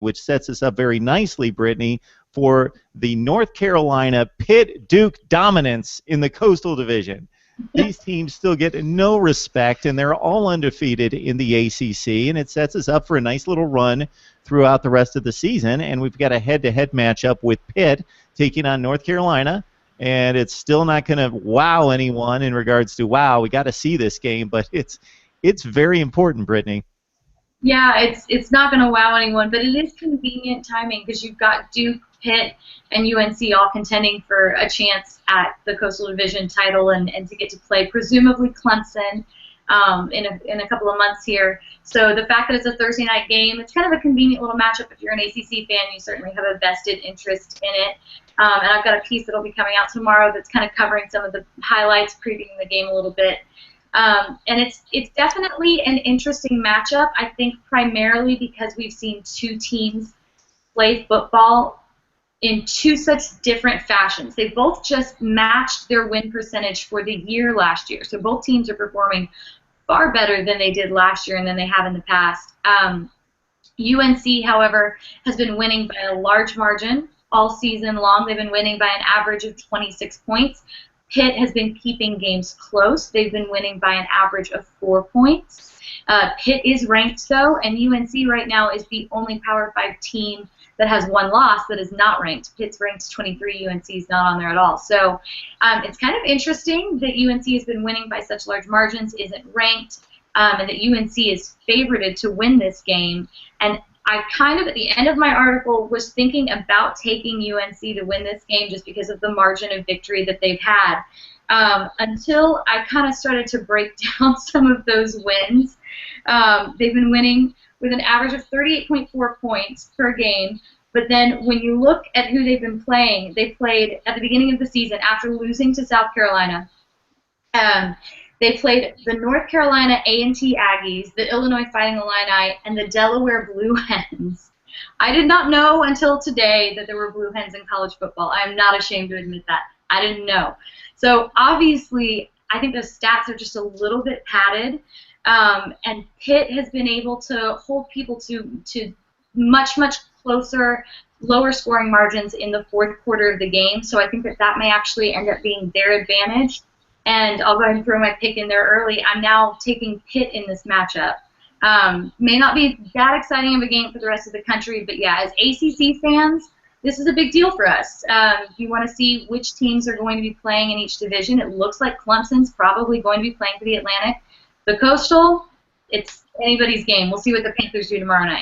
which sets us up very nicely, Brittnee, for the North Carolina Pitt-Duke dominance in the Coastal Division. These teams still get no respect, and they're all undefeated in the ACC, and it sets us up for a nice little run throughout the rest of the season. And we've got a head-to-head matchup with Pitt taking on North Carolina, and it's still not going to wow anyone in regards to, wow, we got to see this game, but it's very important, Brittnee. Yeah, it's not going to wow anyone, but it is convenient timing because you've got Duke, Pitt, and UNC all contending for a chance at the Coastal Division title and to get to play presumably Clemson in a couple of months here. So the fact that it's a Thursday night game, it's kind of a convenient little matchup. If you're an ACC fan, you certainly have a vested interest in it. And I've got a piece that will be coming out tomorrow that's kind of covering some of the highlights, previewing the game a little bit. And it's definitely an interesting matchup, I think, primarily because we've seen two teams play football in two such different fashions. They both just matched their win percentage for the year last year. So both teams are performing far better than they did last year and than they have in the past. UNC, however, has been winning by a large margin all season long. They've been winning by an average of 26 points. Pitt has been keeping games close. They've been winning by an average of 4 points. Pitt is ranked, though, and UNC right now is the only Power 5 team that has one loss that is not ranked. Pitt's ranked 23, UNC is not on there at all. So it's kind of interesting that UNC has been winning by such large margins, isn't ranked, and that UNC is favorited to win this game. And I kind of, at the end of my article, was thinking about taking UNC to win this game just because of the margin of victory that they've had. Until I kind of started to break down some of those wins. They've been winning with an average of 38.4 points per game. But then when you look at who they've been playing, they played at the beginning of the season after losing to South Carolina. They played the North Carolina A&T Aggies, the Illinois Fighting Illini, and the Delaware Blue Hens. I did not know until today that there were Blue Hens in college football. I am not ashamed to admit that. I didn't know. So obviously, I think those stats are just a little bit padded, and Pitt has been able to hold people to much, much closer, lower scoring margins in the fourth quarter of the game. So I think that may actually end up being their advantage. And I'll go ahead and throw my pick in there early. I'm now taking Pitt in this matchup. May not be that exciting of a game for the rest of the country, but yeah, as ACC fans, this is a big deal for us. If you want to see which teams are going to be playing in each division, it looks like Clemson's probably going to be playing for the Atlantic. The Coastal, it's anybody's game. We'll see what the Panthers do tomorrow night.